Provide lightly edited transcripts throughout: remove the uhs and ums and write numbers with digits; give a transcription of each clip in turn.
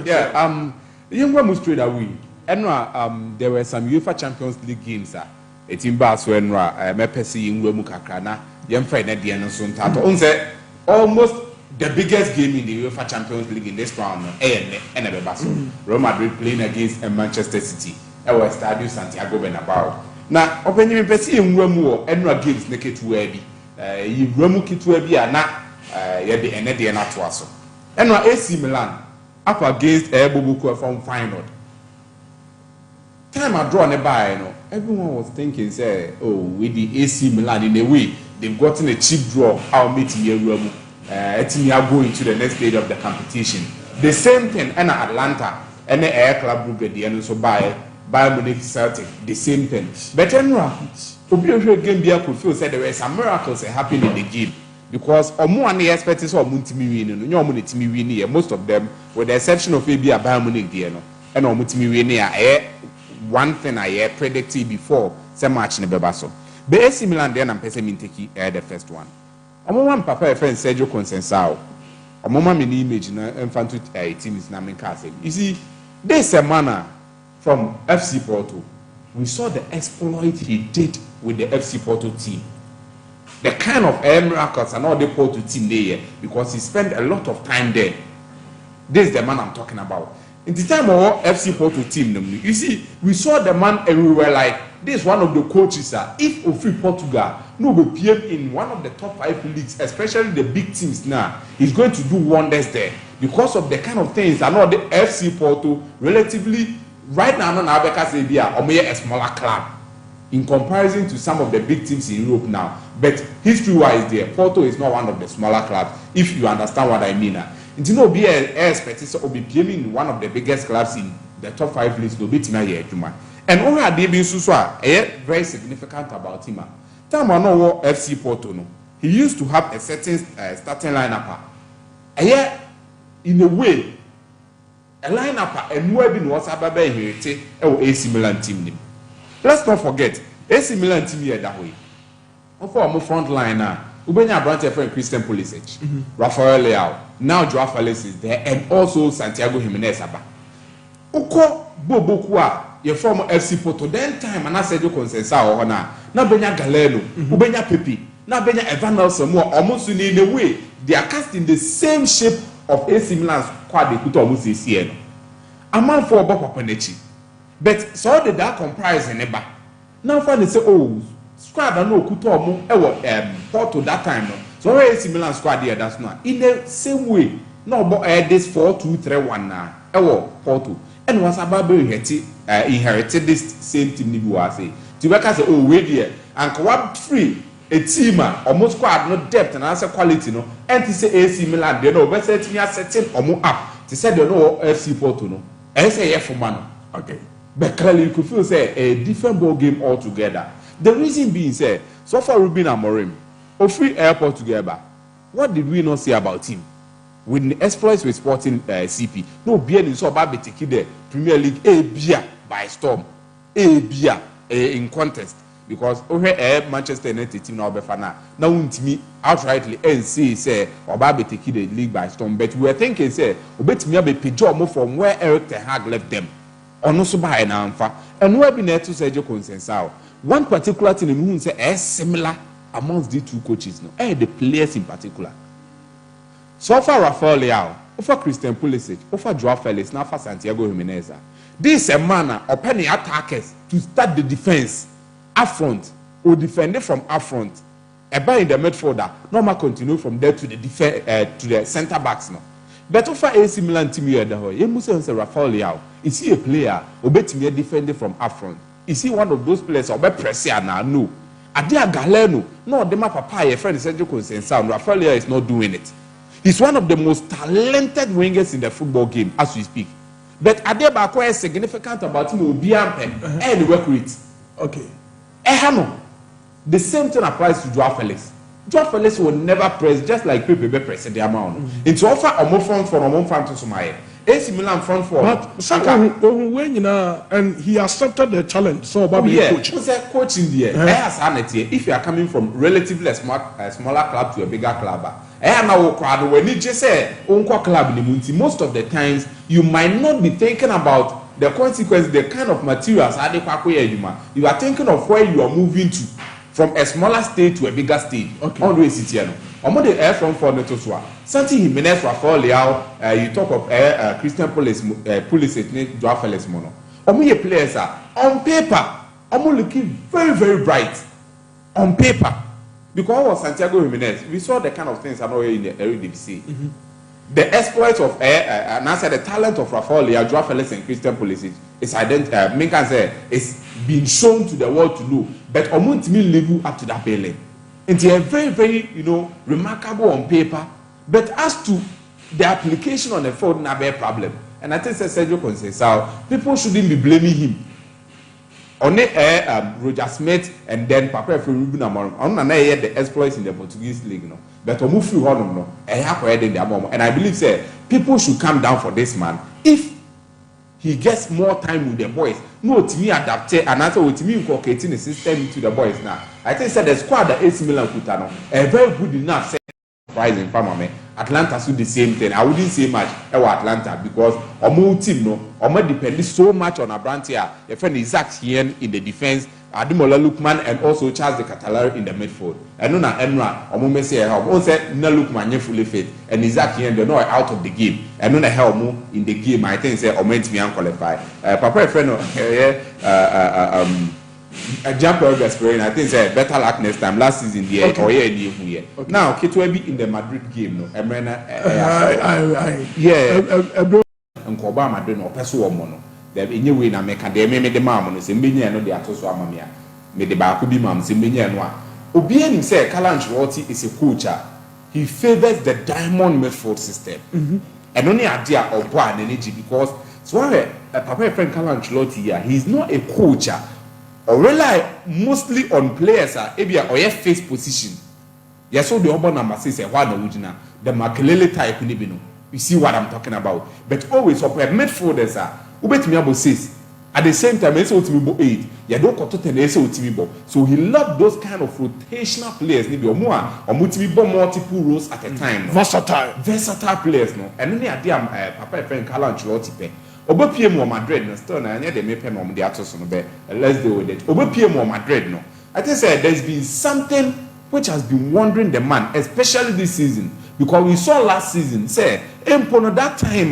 Yeah, you were straight away. And there were some UEFA Champions League games. It's in Barcelona, Mepesi in Mukakrana, young friend at the end of Suntato. Almost the biggest game in the UEFA Champions League in this round, and Real Madrid playing against Manchester City. Our Stadio Santiago Bernabeu. Now, open you Pesi in Remu and games naked to Ebi. You Remu Kitu Ebi are not yet the end of the Anatuaso. And AC Milan up against Bubuku from final. Time I draw nearby, everyone was thinking, say, oh, with the AC Milan in a way, they've gotten a cheap draw. I'll meet you Remu. Going to the next stage of the competition. The same thing, and Atalanta, and the Air Club Group at the end, so Bayern Munich Celtic, the same thing. But anyway, game could feel said there were some miracles happening in the game because more the expected saw Muntimi winning, no Munitimi winning, most of them, with the exception of maybe a Bayern Munich, and Muntimi winning. One thing I predicted before, some match in the Bebaso. But AC Milan, then I'm Pessimintiki, the first one. One papa friend Sergio Concensao. A moment in the image na infant team is Namin Castle. You see, there's a manner from FC Porto. We saw the exploit he did with the FC Porto team. The kind of miracles and all the Porto team there because he spent a lot of time there. This is the man I'm talking about. In the time of our FC Porto team, you see, we saw the man and we were like, this is one of the coaches. If Ofi Portugal no be PM in one of the top 5 leagues, especially the big teams now, he's going to do wonders there because of the kind of things. I know the FC Porto relatively right now, no Abeka Sebia or a smaller club in comparison to some of the big teams in Europe now. But history-wise, there Porto is not one of the smaller clubs. If you understand what I mean. It's no be expected to be playing in one of the biggest clubs in the top 5 leagues. No be Tima and all had been Suswa, very significant about him. Time I know FC Porto no. He used to have a certain starting lineup. In a way, a lineup and where been was about AC Milan team. Let's not forget AC Milan team here that way. For our front line now. Ubenya branch friend Christian Pulisic, Rafael Leao, now Joao Felix is there, and also Santiago Jimenez Aba. Uko Bobokua, your former FC Porto, then time and I said you Concensao or na Benya Galeno, Ubenya Pepe, now Benya Evan Nelson more almost in a way, they are cast in the same shape of AC Milan's squad they put almost this year. A man for Bob Papanechi. But so did that comprise in Eba. Now finally say, oh, squad I know Kutomo Porto that time no. So where is Milan squad here that's not in the same way no but this 4-2-3-1 now Porto and once Ababe inherited this same team you are say to work as oh wait here and co free a team almost squad no depth and answer quality no and to say AC Milan they know better team are setting up to say they know FC Porto no and say for man okay but clearly you could feel say a different ball game altogether. The reason being said, so far Ruben Amorim, Ofri Airport together. What did we not say about him? With the exploits with Sporting CP, no beer in so bad the Premier League a beer by storm, a beer in contest because over Manchester United team now befana now to me outrightly and say or bad the league by storm. But we were thinking say obet me be pigeon from where Eric Ten Hag left them, or no so by an alpha and where be net to Sergio Concensao. One particular thing who say similar amongst the two coaches, no, the players in particular. So far, Rafael Leao, for Christian Pulisic, for Joao Felix, now for Santiago Jimenez. This is a manner of penny attackers to start the defense up front or defend it from up front. In the midfielder, normal continue from there to the to the centre backs now. But for AC Milan team here, you must say Rafael Leao. Is he a player or bet me defend from up front? Is he one of those players or be pressure now? No. Adia Galeno, no, the papa, your friend Sergio Concensao, Rafael Leao is not doing it. He's one of the most talented wingers in the football game as we speak. But Adia Bako is significant about him will be and work with. Okay. The same thing applies to Joao Felix. Joao Felix will never press just like Pepe press the amount. It's offer a more fun for a more fun to Somalia. AC Milan front four. But second, when and he accepted the challenge, so Bobby coach. Who's a coach in the air? If you are coming from relatively a smaller club to a bigger club, when you just say club most of the times you might not be thinking about the consequences, the kind of materials you are thinking of where you are moving to from a smaller state to a bigger state. Okay. Always sit here. Omo the air from for neto so. Santi Jimenez Rafael Leao, you talk of Christian Pulisic, Joao Felix mono. Omo ye players are on paper. Omo looking very very bright on paper. Because of Santiago Jimenez, we saw the kind of things I know in the Eredivisie. The exploits of and I said the talent of Rafael Leao, Joao Felix, and Christian Pulisic is is being shown to the world to know. But Omo to me level up to that level. And they are very, very, remarkable on paper. But as to the application on the field, not a problem. And I think Sergio Conceição, people shouldn't be blaming him. Only Roger Smith and then Papa Ruben Amorim. I don't know the exploits in the Portuguese league, no. But Omufu Honum, no. And I believe, say, people should come down for this man. If he gets more time with the boys, no, to me adapted and also with me inculcating the system to the boys now. I think the squad that AC Milan put on a very good enough surprising for me. Atalanta do the same thing. I wouldn't say much about Atalanta because our team depends so much on Abrantia. Your friend Isaac here in the defense, Ademola Lookman and also Charles de Catalari in the midfield. And no Enra, Omo say help. Also no Lookman fully fit and Isaac here they're not out of the game. And no help in the game. I think say Omo to me unqualified. Papa friend a jump over Spain. I think say better luck next time. Last season the year. Now Kitwe be in the Madrid game no. And Koba Madrid no person woman. There be new way na make and they me the mom no say mbenya no dey atoso amamia. Me the ba ko bi mam say mbenya no a. Obi anim say Carlo Ancelotti is a coach. He favors the diamond midfield system. And only idea of one energy because so Papa friend Carlo Ancelotti here, he's not a coach. Or rely mostly on players or your face position. Yes, so the urban number says one original, the Makelele type nibino. You see what I'm talking about. But always up midfielders ubet me about 6. At the same time, also to me 8. You don't got to so he loved those kind of rotational players, maybe or more, or multiple roles at a time. Versatile players, no. And then the idea Papa friend Carlo Ancelotti. Oba PM or Madrid no still na they may pen on the atos no be let's deal with it. Oba PM or Madrid no. I think there's been something which has been wondering the man, especially this season, because we saw last season say empono that time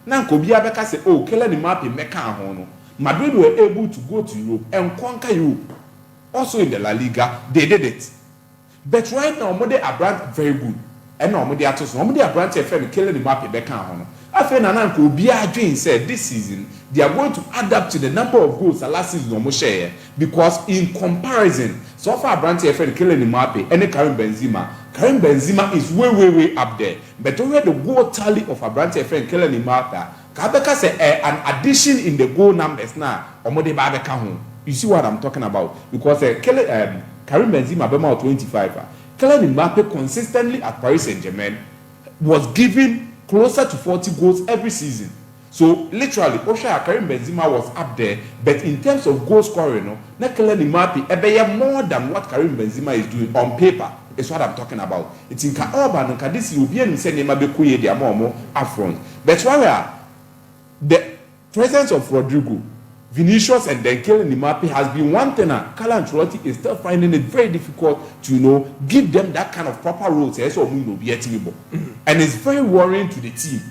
na ko bia beka say oh kele ni map meka ho no. Madrid were able to go to Europe and conquer Europe. Also in the La Liga they did it. But right now Omode Abrant very good. And no Omode atos no Omode Abrant e fe kele ni map meka ho no. After Nananko Biagin said this season they are going to adapt to the number of goals that last season almost share because in comparison, so far Branty friend Kylian Mbappe and Karim Benzema is way up there. But over the goal tally of Branty friend Kylian Mbappe, Kabeka say an addition in the goal numbers now. Omode Babeka home. You see what I'm talking about? Because Karim Benzema bema 25. Kylian Mbappe consistently at Paris Saint-Germain was given closer to 40 goals every season. So literally, Karim Benzema was up there, but in terms of goal scoring, Kylian Mbappe more than what Karim Benzema is doing on paper. Is what I'm talking about. It's in Kaoba and this European cinema be kuye dia more upfront. But why the presence of Rodrigo, Vinicius, and then Kylian Mbappe has been one thing. Carlo Ancelotti is still finding it very difficult to give them that kind of proper roles. And it's very worrying to the team.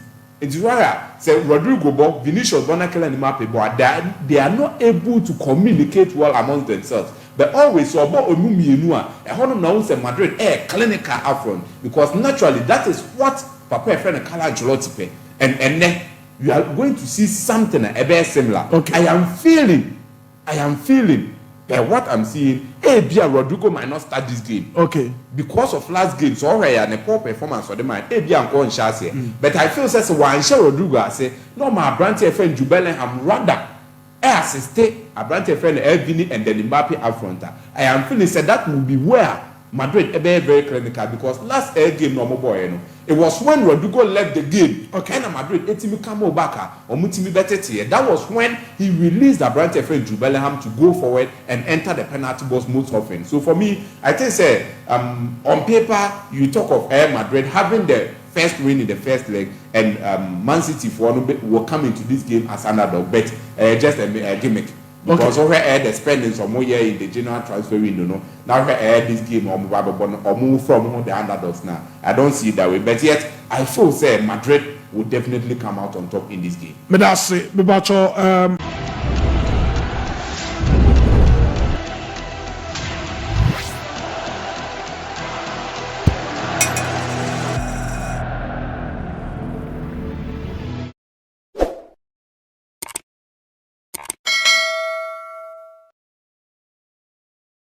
It's why say Rodrigo, Vinicius, Kylian Mbappe, but they are not able to communicate well amongst themselves. But always so about Omumienua, a honor now say Madrid clinical upfront because naturally that is what Papa friend Carlo Ancelotti pay. And then you are going to see something very similar. Okay. I am feeling that what I'm seeing, Rodrigo might not start this game. Okay. Because of last game, so already and a poor performance for the man. I'm going to But I feel says one share Rodrigo I say, no, my Branty friend Jubelenham rather assist a Branty friend Elvini and then Mbappe up front. I am feeling said that will be where Madrid very clinical because last game no boy it was when Rodrigo left the game. Okay. And Madrid etimi come back or mutimi betete. That was when he released Abrante friend Jude Bellingham to go forward and enter the penalty box most often. So for me, I think say on paper you talk of Madrid having the first win in the first leg and Man City will come into this game as underdog, but just a gimmick. Because okay. The spending some more year in the general transfer window, now this game or move from the underdogs now. I don't see it that way, but yet I feel say Madrid will definitely come out on top in this game. But that's it.